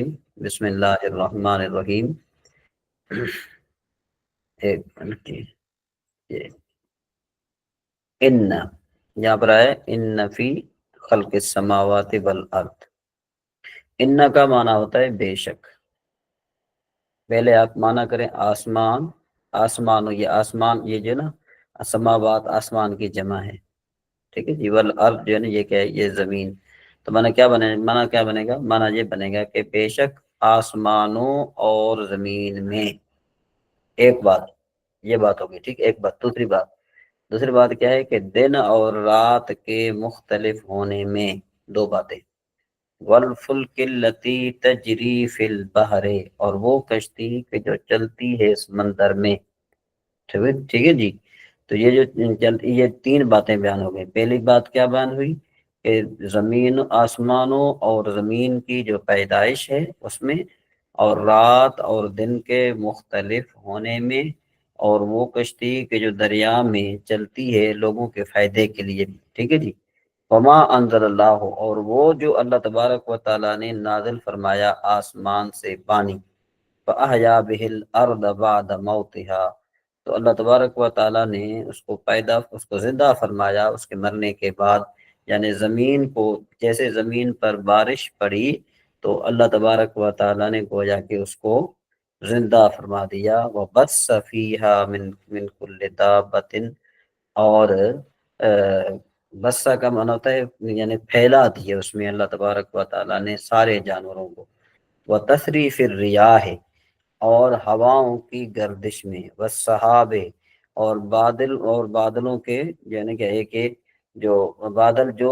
بسم اللہ الرحمن الرحیم۔ ایک منٹ یہ ان یہاں پر آئے ان فی خلق السماوات والارض۔ ان کا معنی ہوتا ہے بے شک۔ پہلے آپ معنی کریں آسمان، آسمان یہ آسمان یہ جو نا سماوات آسمان کی جمع ہے، ٹھیک ہے جی، والارض جو ہے نا یہ کیا ہے، یہ زمین۔ تو معنی کیا بنے گا؟ معنی یہ بنے گا کہ بے شک آسمانوں اور زمین میں ایک بات، یہ بات ہوگی، ٹھیک۔ ایک بات، دوسری بات کیا ہے کہ دن اور رات کے مختلف ہونے میں دو باتیں، والفلک التی تجری فی البحر، اور وہ کشتی کہ جو چلتی ہے سمندر میں، ٹھیک ہے جی۔ تو یہ جو یہ تین باتیں بیان ہو گئی۔ پہلی بات کیا بیان ہوئی کہ زمین، آسمانوں اور زمین کی جو پیدائش ہے اس میں، اور رات اور دن کے مختلف ہونے میں، اور وہ کشتی کہ جو دریا میں چلتی ہے لوگوں کے فائدے کے لیے، ٹھیک ہے جی۔ وما انزل اللہ، اور وہ جو اللہ تبارک و تعالیٰ نے نازل فرمایا آسمان سے پانی، فاحیا بہ الارض بعد موتها، تو اللہ تبارک و تعالیٰ نے اس کو زندہ فرمایا اس کے مرنے کے بعد، یعنی زمین کو، جیسے زمین پر بارش پڑی تو اللہ تبارک و تعالیٰ نے گویا کہ اس کو زندہ فرما دیا۔ وَبَثَّ فِيهَا مِن كُلِّ دَابَّةٍ، اور بسا کا معنی ہوتا ہے یعنی پھیلا دیے اس میں اللہ تبارک و تعالیٰ نے سارے جانوروں کو۔ وَتَصْرِيفِ الرِّيَاحِ، اور ہواؤں کی گردش میں، والسحاب، اور بادلوں کے، یعنی کہ ایک جو بادل جو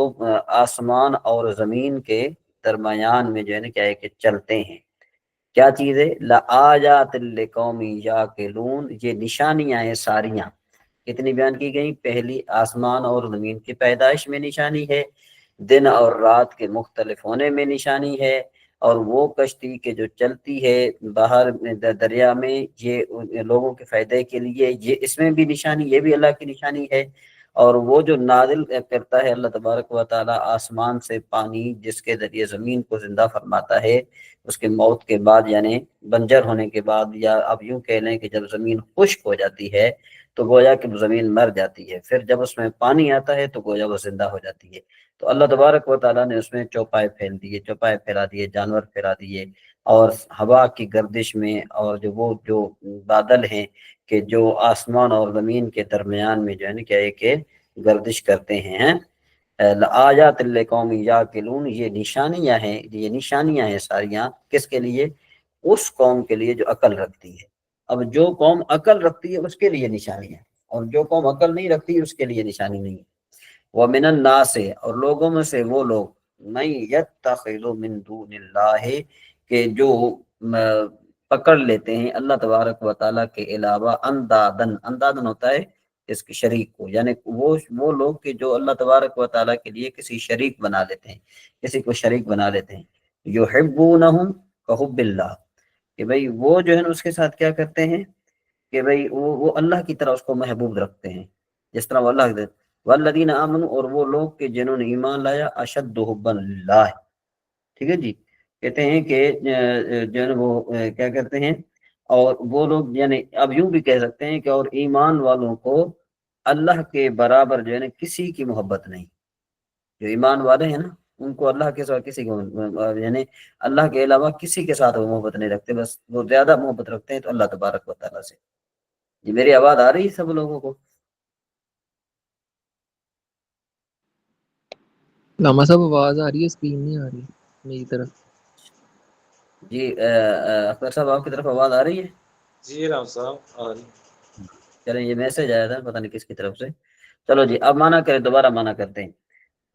آسمان اور زمین کے درمیان میں جو ہے نا کیا ہے کہ چلتے ہیں، کیا چیز ہے؟ لآیات لقوم یعقلون، یہ نشانیاں ہیں ساریاں، کتنی بیان کی گئی؟ پہلی آسمان اور زمین کی پیدائش میں نشانی ہے، دن اور رات کے مختلف ہونے میں نشانی ہے، اور وہ کشتی کہ جو چلتی ہے باہر دریا میں، یہ لوگوں کے فائدے کے لیے، یہ اس میں بھی نشانی، یہ بھی اللہ کی نشانی ہے۔ اور وہ جو نازل کرتا ہے اللہ تبارک و تعالیٰ آسمان سے پانی، جس کے ذریعے زمین کو زندہ فرماتا ہے اس کے موت کے بعد، یعنی بنجر ہونے کے بعد، یا اب یوں کہہ لیں کہ جب زمین خشک ہو جاتی ہے تو گویا کہ زمین مر جاتی ہے، پھر جب اس میں پانی آتا ہے تو گویا وہ زندہ ہو جاتی ہے۔ تو اللہ تبارک و تعالیٰ نے اس میں چوپائے پھیلا دیے، جانور پھیلا دیے، اور ہوا کی گردش میں، اور جو بادل ہیں کہ جو آسمان اور زمین کے درمیان میں جو ہے نا کیا ہے کہ گردش کرتے ہیں۔ لآیات لقوم یعقلون، یہ نشانیاں ہیں ساریاں، کس کے لیے؟ اس قوم کے لیے جو عقل رکھتی ہے۔ اب جو قوم عقل رکھتی ہے اس کے لیے نشانی ہے، اور جو قوم عقل نہیں رکھتی اس کے لیے نشانی نہیں ہے۔ وَمِنَ النَّاسِ، اور لوگوں میں سے وہ لوگ، مَن يَتَّخِذُ مِن دُونِ اللَّهِ، کہ جو پکڑ لیتے ہیں اللہ تبارک و تعالیٰ کے علاوہ اندادن ہوتا ہے اس کے شریک کو، یعنی وہ لوگ کہ جو اللہ تبارک و تعالیٰ کے لیے کسی شریک بنا لیتے ہیں، کسی کو شریک بنا لیتے ہیں۔ یحبونہم کحب اللہ، کہ بھئی وہ جو ہے نا اس کے ساتھ کیا کرتے ہیں کہ بھئی وہ اللہ کی طرح اس کو محبوب رکھتے ہیں، جس طرح وہ اللہ کے، والذین آمنوا، اور وہ لوگ کہ جنہوں نے ایمان لایا، اشد حبا للہ، ٹھیک ہے جی۔ کہتے ہیں کہ جو ہے نا وہ کیا کرتے ہیں، اور وہ لوگ یعنی اب یوں بھی کہہ سکتے ہیں کہ اور ایمان والوں کو اللہ کے برابر جو ہے نا کسی کی محبت نہیں، جو ایمان والے ہیں نا ان کو اللہ کے سوا کسی کو، یعنی اللہ کے علاوہ کسی کے ساتھ وہ محبت نہیں رکھتے، بس وہ زیادہ محبت رکھتے ہیں تو اللہ تبارک و تعالیٰ سے۔ جی میری آواز آ رہی ہے سب لوگوں کو؟ لاما صاحب آواز آ رہی ہے، اسکرین نہیں آ رہی میری طرف۔ جی اختر صاحب آپ کی طرف آواز آ رہی ہے؟ جی رام صاحب آ رہی۔ چلیں یہ میسج آیا تھا پتہ نہیں کس کی طرف سے۔ چلو جی اب مانا کریں، دوبارہ مانا کرتے ہیں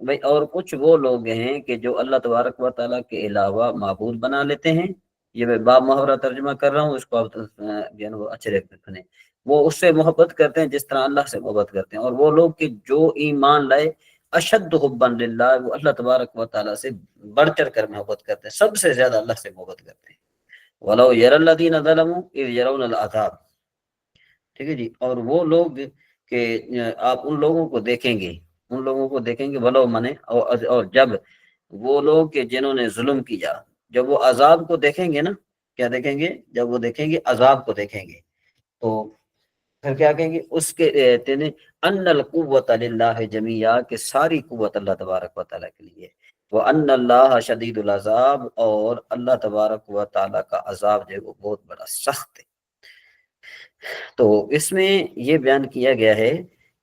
بھائی۔ اور کچھ وہ لوگ ہیں کہ جو اللہ تبارک و تعالیٰ کے علاوہ معبود بنا لیتے ہیں، یہ میں باب محاورہ ترجمہ کر رہا ہوں، اس کو آپ جو ہے نا وہ اچھے رکھنے، وہ اس سے محبت کرتے ہیں جس طرح اللہ سے محبت کرتے ہیں۔ اور وہ لوگ کہ جو ایمان لائے، اشد حبا للہ، وہ اللہ تبارک و تعالیٰ سے بڑھ چڑھ کر محبت کرتے ہیں، سب سے زیادہ اللہ سے محبت کرتے ہیں۔ وَلَوْ يَرَى الَّذِينَ ظَلَمُوا إِذْ يَرَوْنَ الْعَذَابَ، ٹھیک ہے جی۔ اور وہ لوگ کہ آپ ان لوگوں کو دیکھیں گے، ولو منے، اور جب وہ لوگ کہ جنہوں نے ظلم کیا، جب وہ عذاب کو دیکھیں گے نا، کیا دیکھیں گے؟ جب وہ دیکھیں گے عذاب کو دیکھیں گے تو پھر کیا کہیں گے؟ اس کے ان القوت للہ جمیعا، کہ ساری قوت اللہ تبارک و تعالیٰ کے لیے، وہ ان اللہ شدید العذاب، اور اللہ تبارک و تعالیٰ کا عذاب جو ہے وہ بہت بڑا سخت ہے۔ تو اس میں یہ بیان کیا گیا ہے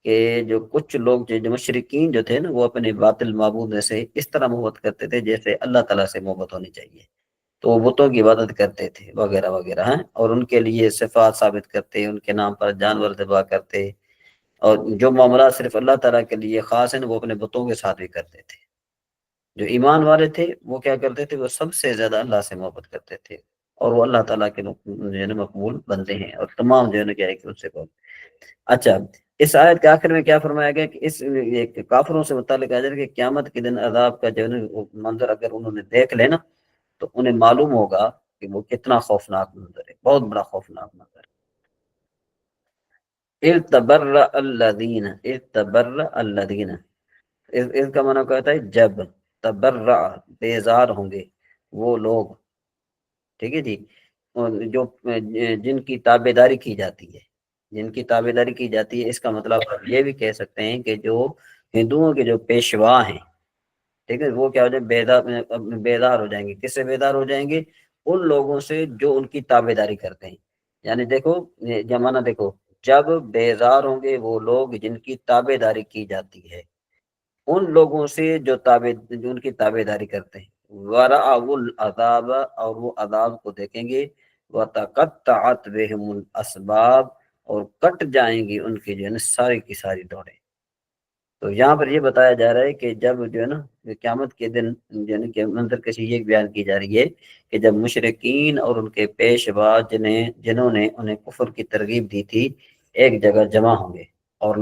کہ جو کچھ لوگ جو مشرکین جو تھے نا، وہ اپنے باطل معبود سے اس طرح محبت کرتے تھے جیسے اللہ تعالیٰ سے محبت ہونی چاہیے، تو وہ بتوں کی عبادت کرتے تھے وغیرہ وغیرہ ہیں، اور ان کے لیے صفات ثابت کرتے، ان کے نام پر جانور ذبح کرتے، اور جو معاملات صرف اللہ تعالیٰ کے لیے خاص ہیں وہ اپنے بتوں کے ساتھ بھی کرتے تھے۔ جو ایمان والے تھے وہ کیا کرتے تھے؟ وہ سب سے زیادہ اللہ سے محبت کرتے تھے، اور وہ اللہ تعالیٰ کے جو ہے نا مقبول بندے ہیں، اور تمام جو ہے نا کیا ہے کہ ان سے قبول۔ اچھا، اس آیت کے آخر میں کیا فرمایا گیا کہ اس کافروں سے متعلق آ جائے کہ قیامت کے دن عذاب کا جو ہے نا منظر اگر انہوں نے دیکھ لینا تو انہیں معلوم ہوگا کہ وہ کتنا خوفناک منظر ہے، بہت بڑا خوفناک منظر ہے۔ اِذْ تَبَرَّأَ الَّذِينَ، اس کا معنی کہتا ہے جب، تبرع بیزار ہوں گے وہ لوگ، ٹھیک ہے جی، جو جن کی تابع داری کی جاتی ہے، جن کی تابع داری کی جاتی ہے، اس کا مطلب یہ بھی کہہ سکتے ہیں کہ جو ہندوؤں کے جو پیشوا ہیں، ٹھیک ہے، وہ کیا ہو جائے؟ بیدار ہو جائیں گے۔ کس سے بیدار ہو جائیں گے؟ ان لوگوں سے جو ان کی تابع داری کرتے ہیں۔ یعنی دیکھو زمانہ دیکھو، جب بیزار ہوں گے وہ لوگ جن کی تابع داری کی جاتی ہے، ان لوگوں سے جو ان کی تابع داری کرتے ہیں، وَرَأَوُا الْعَذَابَ، اور وہ عذاب کو دیکھیں گے، وَتَقَطَّعَتْ بِهِمُ الْأَسْبَابُ، اور کٹ جائیں گی ان کی جو ہے نا ساری کی ساری ڈوریں۔ تو یہاں پر یہ بتایا جا رہا ہے کہ جب جو ہے نا قیامت کے دن جو ہے نا کہ منظر کشی یہ بیان کی جا رہی ہے کہ جب مشرکین اور ان کے پیشوا جنہوں نے انہیں کفر کی ترغیب دی تھی ایک جگہ جمع ہوں گے اور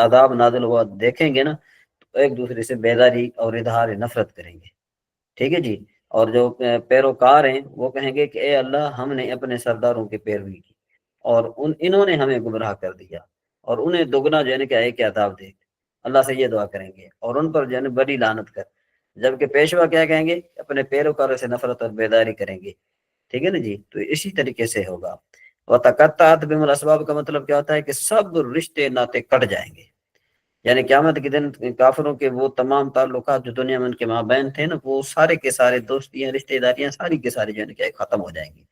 عذاب نازل ہوا دیکھیں گے نا، تو ایک دوسرے سے بیداری اور اظہار نفرت کریں گے، ٹھیک ہے جی۔ اور جو پیروکار ہیں وہ کہیں گے کہ اے اللہ، ہم نے اپنے سرداروں کی پیروی کی اور انہوں نے ہمیں گمراہ کر دیا، اور انہیں دگنا جو ہے نا کیا ہے کہ عذاب دے۔ اللہ سے یہ دعا کریں گے اور ان پر جو ہے نا بڑی لعنت کر۔ جبکہ پیشوا کیا کہیں گے؟ اپنے پیروکاروں سے نفرت اور بیداری کریں گے، ٹھیک ہے نا جی۔ تو اسی طریقے سے ہوگا۔ وَتَقَطَّعَتْ بِهِمُ الْأَسْبَابُ کا مطلب کیا ہوتا ہے کہ سب رشتے ناطے کٹ جائیں گے۔ یعنی قیامت کے دن کافروں کے وہ تمام تعلقات جو دنیا میں ان کے مابین تھے نا، وہ سارے کے سارے دوستیاں، رشتہ داریاں ساری کے ساری جو ہے نا کیا ختم ہو جائیں گی۔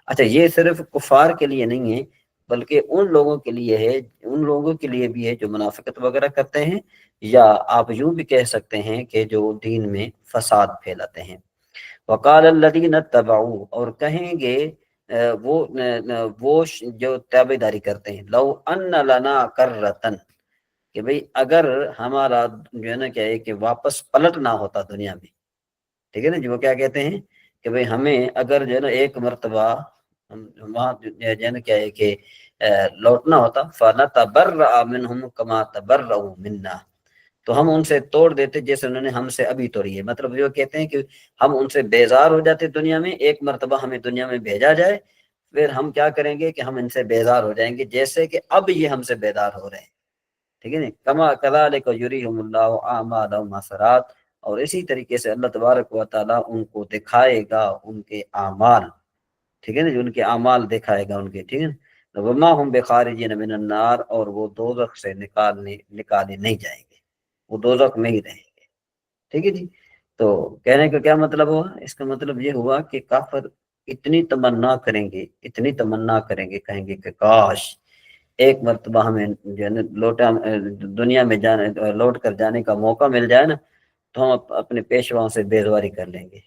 اچھا، یہ صرف کفار کے لیے نہیں ہے بلکہ ان لوگوں کے لیے ہے، ان لوگوں کے لیے بھی ہے جو منافقت وغیرہ کرتے ہیں، یا آپ یوں بھی کہہ سکتے ہیں کہ جو دین میں فساد پھیلاتے ہیں۔ وقال الذین اتبعوا، اور کہیں گے وہ جو تابع داری کرتے ہیں، لو ان لنا کرتن، کہ بھئی اگر ہمارا جو ہے نا کیا ہے کہ واپس پلٹنا ہوتا دنیا میں، ٹھیک ہے نا جی۔ وہ کیا کہتے ہیں کہ بھئی ہمیں اگر جو ہے نا ایک مرتبہ وہاں جو ہے نا کیا ہے کہ لوٹنا ہوتا، فَنَتَبَرَّأَ مِنْهُمْ كَمَا تَبَرَّؤُوا مِنَّا، تو ہم ان سے توڑ دیتے جیسے انہوں نے ہم سے ابھی توڑی ہے۔ مطلب یہ کہتے ہیں کہ ہم ان سے بیزار ہو جاتے دنیا میں، ایک مرتبہ ہمیں دنیا میں بھیجا جائے، پھر ہم کیا کریں گے کہ ہم ان سے بیزار ہو جائیں گے جیسے کہ اب یہ ہم سے بیزار ہو رہے ہیں، ٹھیک ہے نا۔ کما کذالک یریہم اللہ اعمالہم حسرات، اور اسی طریقے سے اللہ تبارک و تعالیٰ ان کو دکھائے گا ان کے اعمال، ٹھیک ہے نا جو ان کے اعمال دکھائے گا ان کے، ٹھیک ہے نا۔ وما ہم بخارجین من النار، اور وہ دوزخ سے نکالے نہیں جائیں گے، وہ دوزخ میں ہی رہیں گے، ٹھیک ہے جی۔ تو کہنے کا کیا مطلب ہوا؟ اس کا مطلب یہ ہوا کہ کافر اتنی تمنا کریں گے، اتنی تمنا کریں گے، کہیں گے کہ کاش ایک مرتبہ ہمیں جو ہے نا دنیا میں لوٹ کر جانے کا موقع مل جائے نا، تو ہم اپنے پیشواؤں سے بیزاری کر لیں گے،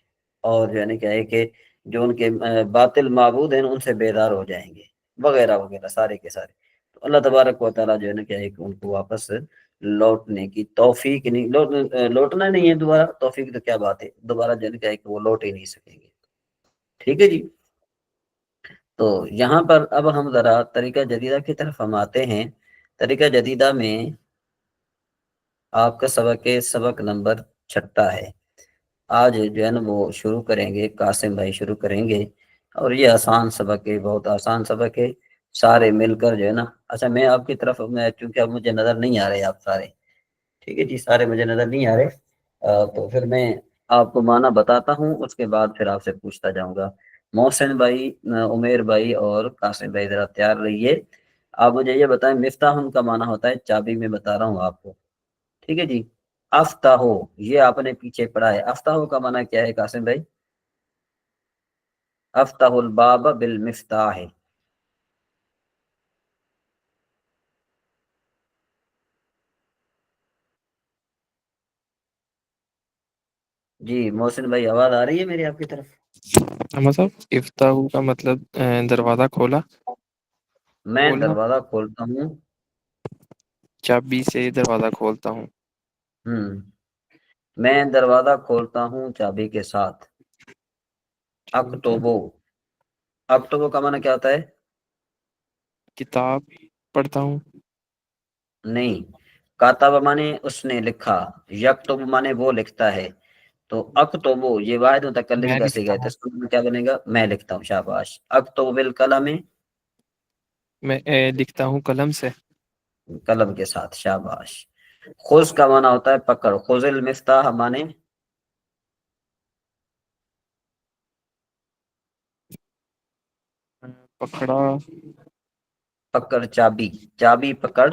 اور جو ہے نا کیا ہے کہ جو ان کے باطل معبود ہیں ان سے بیدار ہو جائیں گے وغیرہ وغیرہ سارے کے سارے۔ تو اللہ تبارک و تعالیٰ جو ہے نا کیا ہے کہ ان کو واپس لوٹنے کی توفیق نہیں، لوٹنا نہیں ہے دوبارہ، توفیق تو کیا بات ہے، دوبارہ جو ہے نا کیا ہے کہ وہ لوٹ ہی نہیں سکیں گے، ٹھیک ہے جی۔ تو یہاں پر اب ہم ذرا طریقہ جدیدہ کی طرف ہم آتے ہیں۔ طریقہ جدیدہ میں آپ کا سبق نمبر 6 ہے۔ آج جو ہے نا وہ شروع کریں گے، قاسم بھائی شروع کریں گے، اور یہ آسان سبق ہے، بہت آسان سبق ہے، سارے مل کر جو ہے نا۔ اچھا، میں آپ کی طرف چونکہ اب مجھے نظر نہیں آ رہے آپ سارے، ٹھیک ہے جی، سارے مجھے نظر نہیں آ رہے، تو پھر میں آپ کو معنی بتاتا ہوں، اس کے بعد پھر آپ سے پوچھتا جاؤں گا۔ محسن بھائی، عمیر بھئی اور قاسم بھائی ذرا تیار رہیے۔ آپ مجھے یہ بتائیں، مفتاح کا معنی ہوتا ہے چابی، میں بتا رہا ہوں آپ کو، ٹھیک ہے جی۔ افتحو، یہ آپ نے پیچھے پڑھا ہے، افتحو کا معنی کیا ہے قاسم بھائی؟ افتح الباب بالمفتاح، جی محسن بھائی آواز آ رہی ہے میری آپ کی طرف؟ صاحب افتاح کا مطلب دروازہ کھولا، میں کھولنا، دروازہ کھولتا ہوں۔ چابی سے دروازہ کھولتا ہوں۔ میں دروازہ کھولتا ہوں چابی کے ساتھ۔ ٹھیک ہے، اکتوبو، اکتوبو کا معنی کیا ہوتا ہے؟ کتاب پڑھتا ہوں۔ نہیں، کاتب مانے اس نے لکھا، یکتب مانے وہ لکھتا ہے، تو اکتبو یہ واحد متکلم میں کا لکھتا صیغہ ہے، تو ہوں، اس میں کیا بنے گا؟ میں لکھتا ہوں، شاباش۔ اکتب بالقلم، میں لکھتا ہوں قلم سے۔ قلم کے ساتھ، شاباش۔ خذ کا معنی ہوتا ہے پکڑ، خذ المفتاح مانے پکڑا، پکڑ، چابی، چابی پکڑ،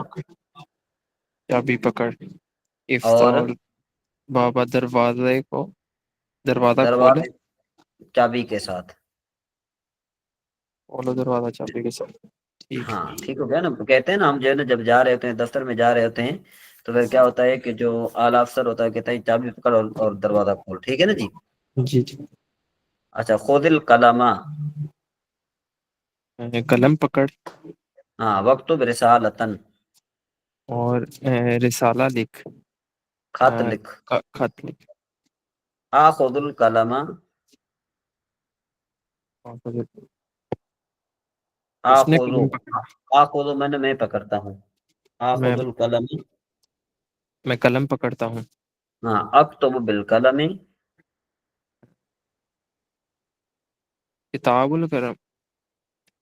چابی پکڑ۔ اور افتاح بابا، دروازے کو، دروازہ کھولے، دروازے چابی کے ساتھ۔ کھولو دروازہ چابی کے ساتھ۔ ٹھیک ہاں ہے، ٹھیک ہو گیا نا؟ کہتے ہیں نا ہم جو ہے نا جب جا رہے ہوتے ہیں دفتر میں جا رہے ہوتے ہیں، تو پھر کیا ہوتا ہے کہ جو اعلیٰ افسر ہوتا ہے کہتا ہے چابی پکڑ اور دروازہ کھول، ٹھیک ہے نا جی؟ جی جی۔ اچھا، خذ القلم، قلم پکڑ ہاں، وقتب رسالتن، اور رسالہ لکھ، خط لکھ۔ خط لکھ۔ آخذ القلم، اس نے آخذ، قلم پکڑا، آخذ میں پکڑتا ہوں، میں آخذ القلم، میں قلم پکڑتا ہوں۔ ہاں، اکتب بالقلم، کتاب القلم،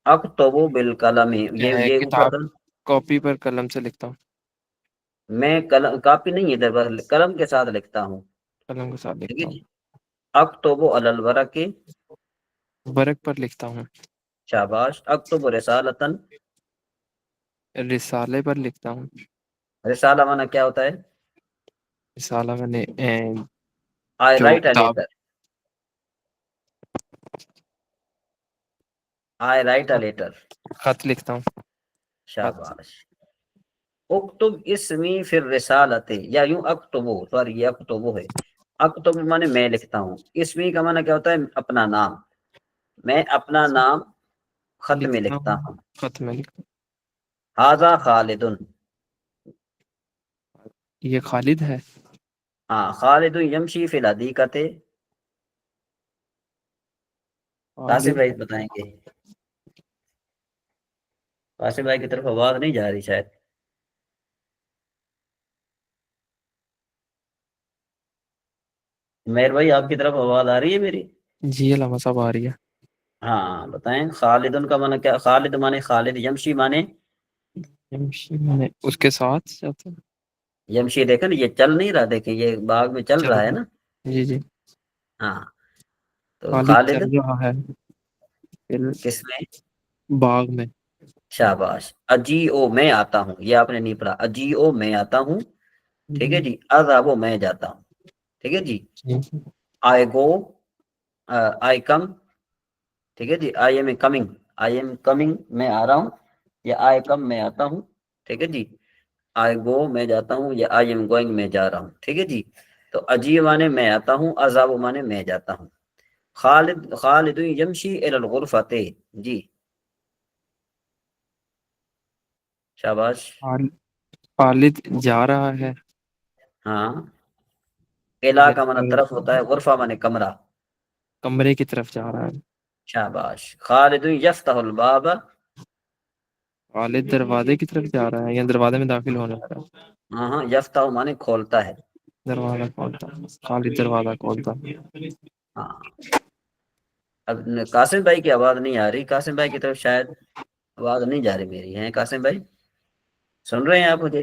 اکتب بالقلم، یہ اوپر کتاب تھا۔ کاپی پر قلم سے لکھتا ہوں، میں قلم، کاپی نہیں ہے در، قلم کے ساتھ لکھتا ہوں، قلم کے ساتھ ٹھیک لکھتا ہے ہوں۔ جی۔ اکتب علی الورق، ورق پر لکھتا ہوں، شاباش۔ اکتب رسالتن، رسالے پر لکھتا ہوں۔ رسالہ مانا کیا ہوتا ہے؟ رسالہ میں نے آئی جو رائٹ اے کتاب، لیٹر، آئی رائٹ اے لیٹر، خط لکھتا ہوں، خط۔ شاباش۔ اکتب اسمی فی الرسالت، یا یوں اکتبو، سوری یہ اکتبو ہے، اکتب مانے میں لکھتا ہوں، اسمی کا مانا کیا ہوتا ہے؟ اپنا نام، میں اپنا نام خط میں لکھتا لکھتا ہوں، ہوں۔ خط میں لکھتا ھذا خالد، ہوں۔ یہ خالد ہے، ہاں، خالد یمشی فی الحدیقۃ، قاسم خالد، بھائی بتائیں گے؟ قاسم بھائی کی طرف آواز نہیں جا رہی شاید۔ مہر بھائی آپ کی طرف آواز آ رہی ہے میری؟ جی علامہ صاحب آ رہی ہے۔ ہاں بتائیں، خالد کا معنی کیا؟ خالد مانے خالد، یمشی مانے یمشی میں نے اس کے ساتھ جاتا ہے، یمشی، دیکھیں نا یہ چل نہیں رہا، دیکھیں یہ باغ میں چل چل رہا ہے رہا، نا۔ جی جی۔ ہاں، تو خالد خالد چل رہا ہے پھر کس میں؟ باغ میں۔ شاباش۔ اجی او، میں آتا ہوں، یہ آپ نے نہیں پڑھا، اجی او میں آتا ہوں، ٹھیک ہے جی۔ اذهب میں جاتا ہوں، ٹھیک ہے جی۔ جی۔ آئی گو، آئی کم، ٹھیک ہے جی۔ I am coming, I am coming میں آ رہا ہوں، یا آئی کم میں آتا ہوں، ٹھیک ہے جی۔ آئی گو میں جاتا ہوں، یا آئی ایم گوئنگ میں جا رہا ہوں، ٹھیک ہے جی۔ تو اجی مانے میں آتا ہوں، اذهب مانے میں جاتا ہوں۔ خالد یمشی الی الغرفۃ، جی شاباش۔ خالد جا رہا ہے ہاں، قلعہ کا مانا اور طرف ہوتا ہے، غرفہ مانے کمرہ، کمرے کی طرف جا رہا ہے۔ شاباش۔ خالد یفتح الباب، خالد دروازے کی طرف جا رہا ہے یا دروازے میں داخل ہونے لگا ہے؟ ہاں ہاں، یفتح مانے کھولتا ہے، دروازہ کھولتا ہے، خالد دروازہ کھولتا ہے۔ ہاں۔ اب قاسم بھائی کی آواز نہیں آ رہی، قاسم بھائی کی طرف شاید آواز نہیں جا رہی میری، ہے قاسم بھائی؟ سن رہے ہیں آپ مجھے؟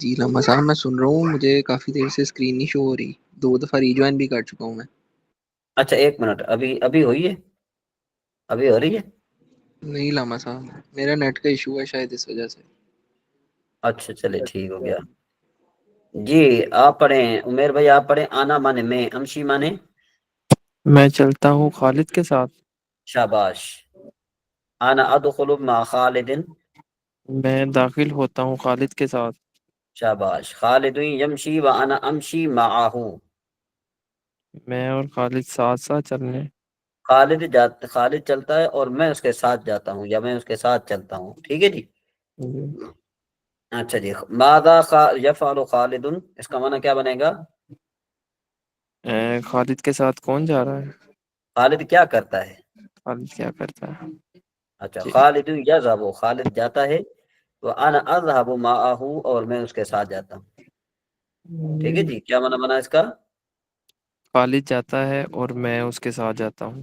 جی لمحہ صاحب میں سن رہا ہوں، مجھے کافی دیر سے اسکرین نہیں شو ہو رہی، 2 دفعہ ریجوائن بھی کر چکا ہوں میں۔ اچھا ایک منٹ، ابھی ہوئی ہے، ابھی ہو رہی ہے؟ نہیں لمحہ صاحب، میرا نیٹ کا ایشو ہے شاید اس وجہ سے۔ اچھا چلے ٹھیک ہو گیا۔ جی آپ پڑھیں عمیر بھائی، آپ پڑھیں آنا مانے میں، امشی مانے میں چلتا ہوں خالد کے ساتھ، شاباش۔ آنا ادخل مع خالد، میں داخل ہوتا ہوں خالد کے ساتھ، شاباش۔ خالد یمشی وانا امشی معه، میں اور خالد ساتھ ساتھ چلنے۔ خالد چلتا ہے اور میں اس کے ساتھ جاتا ہوں، یا میں اس کے ساتھ چلتا ہوں، ٹھیک ہے جی۔ اچھا جی، ماذا یفعل خالد، اس کا معنی کیا بنے گا؟ خالد کے ساتھ کون جا رہا ہے؟ خالد کیا کرتا ہے؟ خالد کیا کرتا ہے؟ اچھا جی خالد یذهب، خالد جاتا ہے، تو انا اذهب معه، اور میں اس کے ساتھ جاتا ہوں، ٹھیک ہے جی۔ کیا معنی بنا اس کا؟ خالد جاتا ہے اور میں اس کے ساتھ جاتا ہوں۔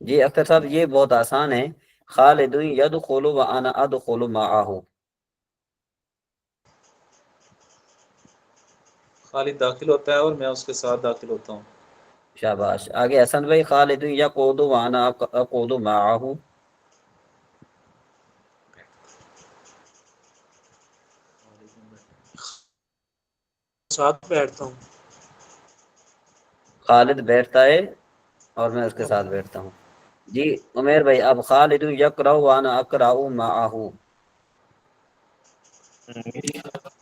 جی اختر صاحب یہ بہت آسان ہے، خالد یدخل وانا ادخل معه، خالد داخل ہوتا ہے اور میں اس کے ساتھ داخل ہوتا ہوں۔ شاباش۔ آگے حسن بھائی، خالد یقعد وانا اقعد معه، ساتھ بیٹھتا ہوں۔ خالد بیٹھتا ہے اور میں اس کے ساتھ بیٹھتا ہوں۔ جی عمیر بھائی، اب خالد یقرأ وانا اقرأ معه،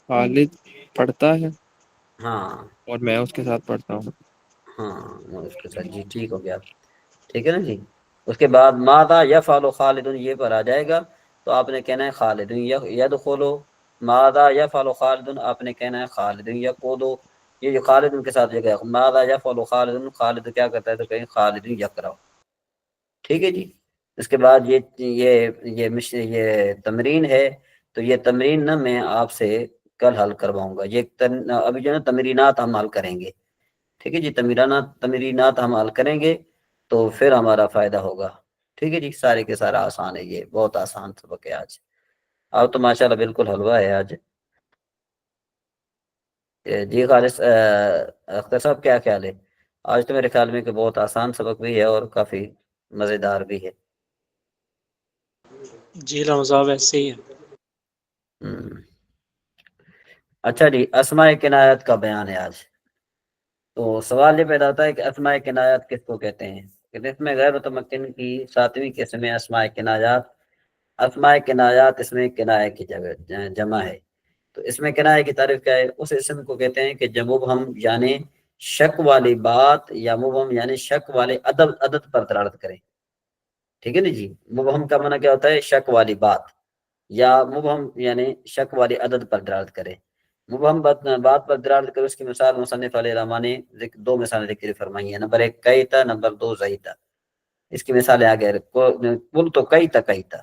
خالد پڑھتا ہے ہاں اور میں اس کے ساتھ پڑھتا ہوں۔ ہاں میں اس کے ساتھ، جی ٹھیک ہو گیا، ٹھیک ہے نا جی۔ اس کے بعد ماذا یفعل خالد، یہ پر آ جائے گا، تو آپ نے کہنا ہے خالد یدخل، ماذا یفعل خالد، آپ نے کہنا ہے خالد یقعد، یہ جو خالد ان کے ساتھ جگہ ماذا یفعل خالد، خالد کیا کرتا ہے، تو کہیں خالد یقرأ، ٹھیک ہے جی۔ اس کے بعد یہ تمرین ہے، تو یہ تمرین نا میں آپ سے کل حل کرواؤں گا، یہ ابھی جو ہے نا تمرینات ہم حل کریں گے، ٹھیک ہے جی۔ تمرینات ہم حل کریں گے تو پھر ہمارا فائدہ ہوگا، ٹھیک ہے جی۔ سارے کے سارا آسان ہے، یہ بہت آسان سبق ہے آج، اب تو ماشاءاللہ بالکل حلوہ ہے آج۔ جی خالص اختر صاحب کیا خیال ہے؟ آج تو میرے خیال میں کہ بہت آسان سبق بھی ہے اور کافی مزیدار بھی ہے۔ جی لمحہ صاحب ایسے ہی ہے۔ اچھا جی، اسماء کنایت کا بیان ہے آج۔ تو سوال یہ پیدا ہوتا ہے کہ اسماء کنایات کس کو کہتے ہیں؟ کہ اس میں غیر متمکن کی 7ویں قسم ہے اسماء کنایات۔ اسماء کنایات اس میں کنایہ کی جمع ہے، تو اس میں کنایہ کی تعریف کیا ہے؟ اس اسم کو کہتے ہیں کہ جب مبہم یعنی شک والی بات، یا مبہم یعنی شک والے عدد پر دلالت کرے، ٹھیک ہے نا جی۔ مبہم کا معنی کیا ہوتا ہے؟ شک والی بات، یا مبہم یعنی شک والی عدد پر دلالت کرے۔ مبہم بات پر دلالت کرے، اس کی مثال مصنف علیہ الرحمٰن نے 2 مثالیں ذکر فرمائی ہیں، نمبر 1 کئیتا، نمبر 2 زیتا۔ اس کی مثالیں آگے کل تو کئیتا کئیتا،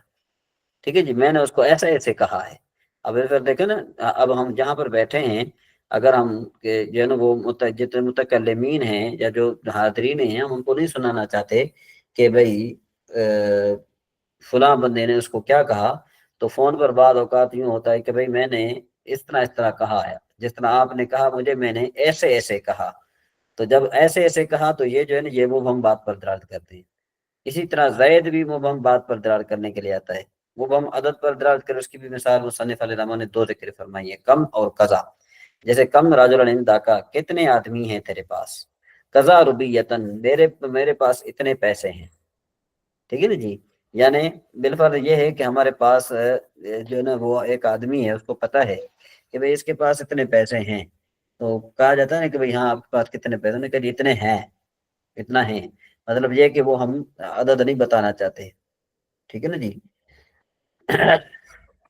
ٹھیک ہے جی، میں نے اس کو ایسے ایسے کہا ہے۔ اب اگر دیکھیں نا، اب ہم جہاں پر بیٹھے ہیں، اگر ہم جو ہے نا وہ جتنے متکلمین ہیں یا جو حاضرین ہیں، ہم ان کو نہیں سنانا چاہتے کہ بھئی فلاں بندے نے اس کو کیا کہا، تو فون پر بعض اوقات یوں ہوتا ہے کہ بھئی میں نے اس طرح کہا ہے، جس طرح آپ نے کہا مجھے، میں نے ایسے ایسے کہا، تو جب ایسے ایسے کہا تو یہ جو ہے نا یہ مبہم بات پر دلالت کرتے ہیں۔ اسی طرح زید بھی مبہم بات پر دلالت کرنے کے لیے آتا ہے، مبہم عدد پر دلالت کرے، اس کی بھی مثال مصنف علیہ الرحمٰن نے 2 ذکر فرمائی ہے، کم اور قضا۔ جیسے کم رجل عندک، کتنے آدمی ہیں تیرے پاس، قضا ربیتن، میرے پاس اتنے پیسے ہیں، ٹھیک ہے نا جی۔ یعنی بالفرض یہ ہے کہ ہمارے پاس جو ہے نا وہ ایک آدمی ہے، اس کو پتہ ہے کہ بھئی اس کے پاس اتنے پیسے ہیں، تو کہا جاتا ہے نا کہ بھئی ہاں آپ کے پاس کتنے پیسے ہیں، کہ جی اتنے ہیں، اتنا ہیں، مطلب یہ کہ وہ ہم عدد نہیں بتانا چاہتے، ٹھیک ہے نا جی،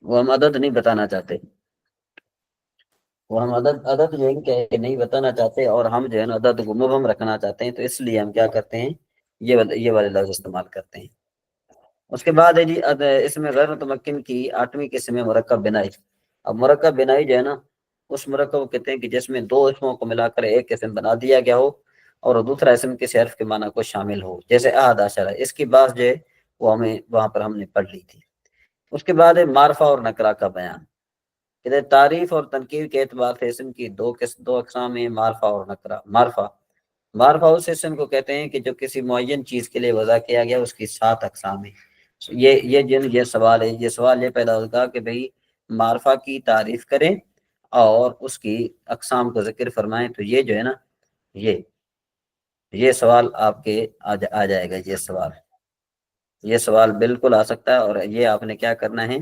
وہ ہم عدد نہیں بتانا چاہتے، وہ ہم عدد جو ہے کہ نہیں بتانا چاہتے، اور ہم جو ہے نا عدد کو مبہم رکھنا چاہتے ہیں، تو اس لیے ہم کیا کرتے ہیں، یہ والے لفظ استعمال کرتے ہیں۔ اس کے بعد ہے جی اس میں غیر متمکن کی 8ویں قسم ہے مرکب بنائی۔ اب مرکب بنائی جو ہے نا، اس مرکب کو کہتے ہیں کہ جس میں 2 اسموں کو ملا کر ایک اسم بنا دیا گیا ہو، اور دوسرا اسم کسی حرف کے معنی کو شامل ہو، جیسے احد عشرہ، اس کی بات جو ہے وہ ہمیں وہاں پر ہم نے پڑھ لی تھی۔ اس کے بعد ہے معرفہ اور نکرہ کا بیان۔ کہ تعریف اور تنکیر کے اعتبار سے اسم کی دو اقسام ہیں، معرفہ اور نکرہ۔ معرفہ اس اسم کو کہتے ہیں کہ جو کسی معین چیز کے لیے وضع کیا گیا، اس کی 7 اقسام ہیں۔ یہ سوال ہے، یہ سوال یہ پیدا ہوگا کہ بھئی معرفہ کی تعریف کریں اور اس کی اقسام کو ذکر فرمائیں، تو یہ جو ہے نا یہ سوال آپ کے آ جائے گا، یہ سوال بالکل آ سکتا ہے، اور یہ آپ نے کیا کرنا ہے،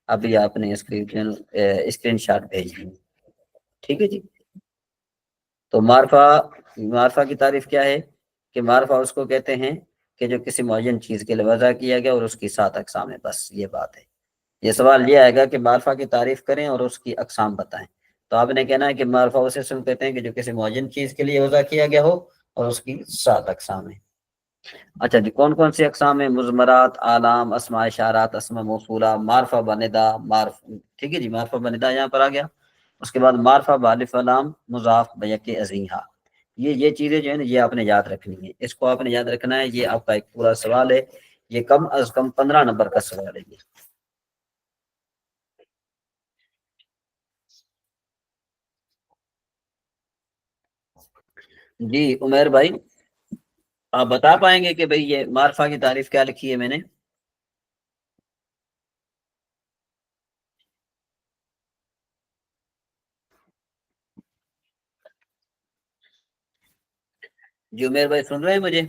ابھی آپ نے اسکرین شاٹ بھیجنی ہے، ٹھیک ہے جی۔ تو معرفہ کی تعریف کیا ہے کہ معرفہ اس کو کہتے ہیں کہ جو کسی معین چیز کے لیے وضع کیا گیا اور اس کی 7 اقسام ہے، بس یہ بات ہے۔ یہ سوال یہ آئے گا کہ معرفہ کی تعریف کریں اور اس کی اقسام بتائیں، تو آپ نے کہنا ہے کہ معرفہ اسے اسم کہتے ہیں کہ جو کسی معین چیز کے لیے وضع کیا گیا ہو اور اس کی 7 اقسام ہیں۔ اچھا جی، کون کون سی اقسام ہیں؟ مضمرات، اعلام، اسماء اشارات، اسماء موصولہ، معرفہ بندہ، ٹھیک ہے جی، معرفہ بندہ یہاں پر آ گیا۔ اس کے بعد معرفہ بالف علام مضاف بیک ازیحا، یہ چیزیں جو ہے نا یہ آپ نے یاد رکھنی ہے، اس کو آپ نے یاد رکھنا ہے، یہ آپ کا ایک پورا سوال ہے، یہ کم از کم 15 نمبر کا سوال ہے یہ۔ جی عمیر بھائی، آپ بتا پائیں گے کہ بھئی یہ معرفہ کی تعریف کیا لکھی ہے میں نے؟ جی عمیر بھائی سن رہے ہیں مجھے؟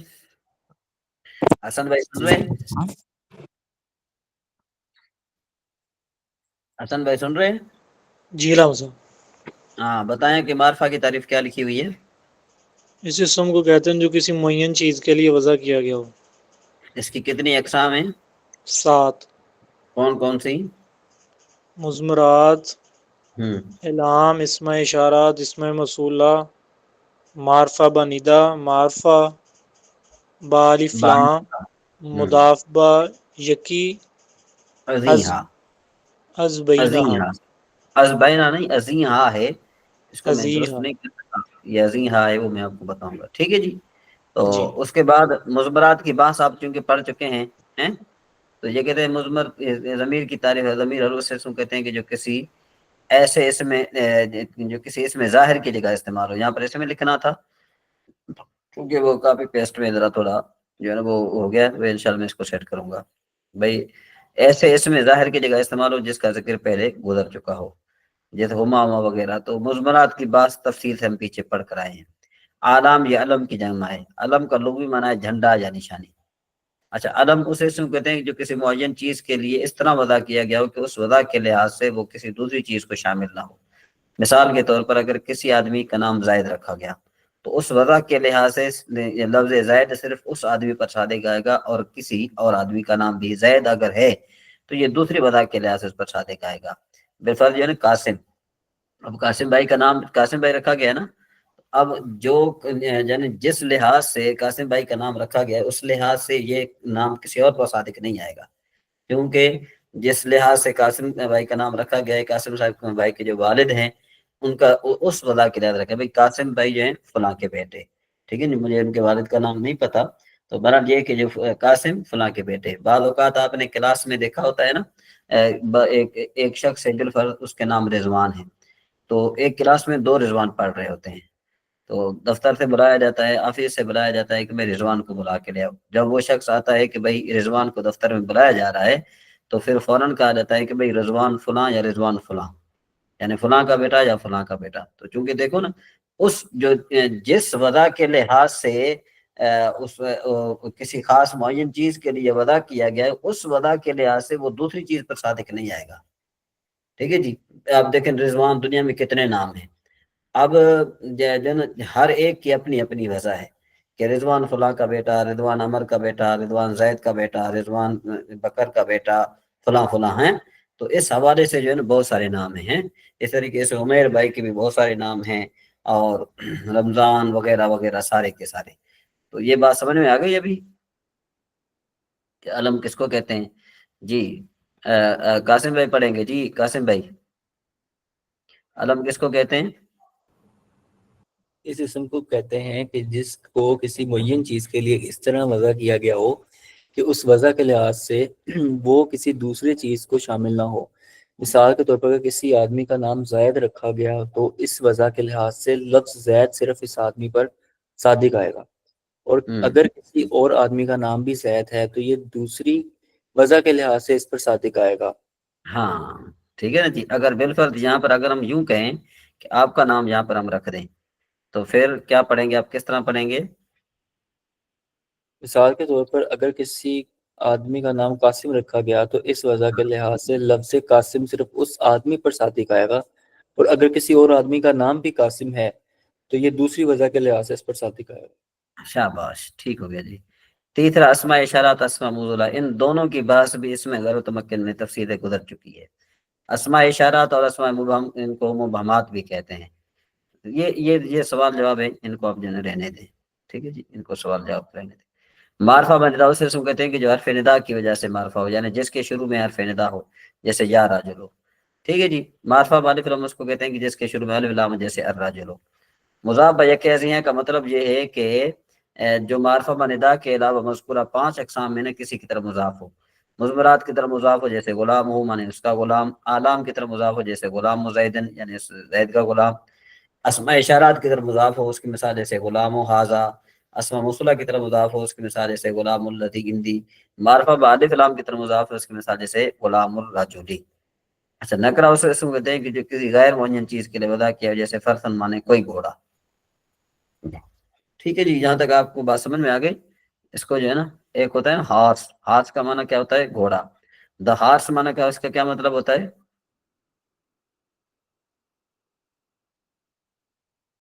حسن بھائی سن رہے ہیں؟ حسن بھائی سن رہے ہیں؟ جی علامہ صاحب، ہاں بتائیں کہ معرفہ کی تعریف کیا لکھی ہوئی ہے؟ اس اسم کو کہتے ہیں جو کسی معین چیز کے لیے وضع کیا گیا ہو۔ اس کی کتنی اقسام ہیں؟ 7۔ کون کون سی؟ مضمرات، ہوں اعلام، اسماء اشارات، اسماء موصولہ، معرفہ بندہ، معرفہ بالف لام، مضاف با یکی، ازیحا، ازبینہا، ازبینہ نہیں ازیحا ہے، اس کو میں درست ازیحا، نہیں کر سکتا، یہ ازیحا ہے، وہ میں آپ کو بتاؤں گا، ٹھیک ہے جی۔ تو جی اس کے بعد مضمرات کی بحث آپ چونکہ پڑھ چکے ہیں، تو یہ کہتے ہیں مضمر ضمیر کی تعریف ہے، ضمیر ہر اس اسم کہتے ہیں کہ جو کسی ایسے اسم میں جو کسی اسم ظاہر کی جگہ استعمال ہو، یہاں پر اسم لکھنا تھا کیونکہ وہ کاپی پیسٹ میں ذرا تھوڑا جو ہے نا وہ ہو گیا، وہ انشاءاللہ میں اس کو سیٹ کروں گا۔ بھائی ایسے اسم ظاہر کی جگہ استعمال ہو جس کا ذکر پہلے گزر چکا ہو، جیسے ہما وغیرہ، تو مضمرات کی بات تفصیل سے ہم پیچھے پڑھ کر آئے ہیں۔ اعلام یہ علم کی جمع ہے، علم کا لغوی معنی ہے جھنڈا یا نشانی۔ اچھا، علم اسے اسم کہتے ہیں جو کسی معین چیز کے لیے اس طرح وضع کیا گیا ہو کہ اس وضع کے لحاظ سے وہ کسی دوسری چیز کو شامل نہ ہو۔ مثال کے طور پر اگر کسی آدمی کا نام زید رکھا گیا تو اس وضع کے لحاظ سے لفظ زید صرف اس آدمی پر صادق آئے گا، اور کسی اور آدمی کا نام بھی زید اگر ہے تو یہ دوسری وضع کے لحاظ سے اس پر صادق آئے گا۔ بالفرض جو ہے نا قاسم، اب قاسم بھائی کا نام قاسم بھائی رکھا گیا نا، اب جو یعنی جس لحاظ سے قاسم بھائی کا نام رکھا گیا اس لحاظ سے یہ نام کسی اور پر صادق نہیں آئے گا، کیونکہ جس لحاظ سے قاسم بھائی کا نام رکھا گیا ہے، قاسم صاحب بھائی کے جو والد ہیں ان کا اس وضع کے لحاظ رکھا ہے، بھائی قاسم بھائی جو ہیں فلاں کے بیٹے، ٹھیک ہے جی، مجھے ان کے والد کا نام نہیں پتا، تو بہرحال یہ کہ جو قاسم فلاں کے بیٹے، بعض اوقات آپ نے کلاس میں دیکھا ہوتا ہے نا، ایک شخص ہے بالفرض اس کے نام رضوان ہے، تو ایک کلاس میں 2 رضوان پڑھ رہے ہوتے ہیں، تو دفتر سے بلایا جاتا ہے، آفس سے بلایا جاتا ہے کہ میں رضوان کو بلا کے لے آؤ۔ جب وہ شخص آتا ہے کہ بھائی رضوان کو دفتر میں بلایا جا رہا ہے تو پھر فوراً کہا جاتا ہے کہ بھئی رضوان فلاں یا رضوان فلاں، یعنی فلاں کا بیٹا یا فلاں کا بیٹا۔ تو چونکہ دیکھو نا، اس جو جس وضع کے لحاظ سے اس کسی خاص معین چیز کے لیے وضع کیا گیا ہے، اس وضع کے لحاظ سے وہ دوسری چیز پر صادق نہیں آئے گا، ٹھیک ہے جی۔ آپ دیکھیں رضوان دنیا میں کتنے نام ہیں، اب ہر ایک کی اپنی اپنی وجہ ہے کہ رضوان فلاں کا بیٹا، رضوان عمر کا بیٹا، رضوان زید کا بیٹا، رضوان بکر کا بیٹا، فلاں فلاں ہیں۔ تو اس حوالے سے جو ہے نا بہت سارے نام ہیں، اس طریقے سے عمیر بھائی کے بھی بہت سارے نام ہیں، اور رمضان وغیرہ وغیرہ سارے کے سارے۔ تو یہ بات سمجھ میں آ گئی ابھی کہ علم کس کو کہتے ہیں؟ جی قاسم بھائی پڑھیں گے، جی قاسم بھائی علم کس کو کہتے ہیں؟ اس اسم کو کہتے ہیں کہ جس کو کسی معین چیز کے لیے اس طرح وضع کیا گیا ہو کہ اس وضع کے لحاظ سے وہ کسی دوسرے چیز کو شامل نہ ہو۔ مثال کے طور پر اگر کسی آدمی کا نام زید رکھا گیا تو اس وضع کے لحاظ سے لفظ زید صرف اس آدمی پر صادق آئے گا، اور اگر کسی اور آدمی کا نام بھی زید ہے تو یہ دوسری وضع کے لحاظ سے اس پر صادق آئے گا۔ ہاں ٹھیک ہے نا جی، اگر بالفرض یہاں پر اگر ہم یوں کہیں کہ آپ کا نام یہاں پر ہم رکھ دیں تو پھر کیا پڑھیں گے آپ، کس طرح پڑھیں گے؟ مثال کے طور پر اگر کسی آدمی کا نام قاسم رکھا گیا تو اس وجہ کے لحاظ سے لفظ قاسم صرف اس آدمی پر صادق آئے گا، اور اگر کسی اور آدمی کا نام بھی قاسم ہے تو یہ دوسری وجہ کے لحاظ سے اس پر صادق آئے گا۔ شاباش، ٹھیک ہو گیا جی۔ تیسرا اسماء اشارات اسماء موصولہ، ان دونوں کی بحث بھی اس میں غیر متمکن میں تفصیل گزر چکی ہے۔ اسماء اشارات اور اسماء مبہم، ان کو مبہمات بھی کہتے ہیں۔ یہ سوال جواب ہے، ان کو آپ جو ہے رہنے دیں، ٹھیک ہے جی، ان کو سوال جواب رہنے دیں۔ معرفہ بندہ اسے اسم کہتے ہیں کہ جو حرف ندا کی وجہ سے معرفہ ہو، یعنی جس کے شروع میں حرف ندا ہو، جیسے یا راجل ہو، ٹھیک ہے جی۔ معرفہ بالف لام اس کو کہتے ہیں کہ جس کے شروع میں الف لام، جیسے الراجل ہو۔ مضاف بیک ہیں کا مطلب یہ ہے کہ جو معرفہ بندا کے علاوہ مذکورہ 5 اقسام میں نے کسی کی طرف مضاف ہو، مضمرات کی طرف مضاف ہو جیسے غلام ہو مانے اس کا غلام، آلام کی طرف مضاف ہو جیسے غلام مزیدن یعنی زید کا غلام، اسماء اشارات کی طرف مضاف ہو اس کی مثال جیسے غلام و حاضہ، اسماء موصولہ کی طرف مضاف ہو اس کی مثال جیسے غلام الذی گندی، معرفہ بالف لام کی طرف مضاف ہو اس کی مثال جیسے غلام الرجلی۔ اچھا نکرہ اسے اسم کہتے ہیں کہ جو کسی غیر معین چیز کے لیے وضع کیا جیسے فرسن مانے کوئی گھوڑا، ٹھیک ہے جی۔ یہاں تک آپ کو بات سمجھ میں آ گئی؟ اس کو جو ہے نا، ایک ہوتا ہے ہارس، ہارس کا معنی کیا ہوتا ہے؟ گھوڑا۔ دا ہارس معنی کیا، اس کا کیا مطلب ہوتا ہے؟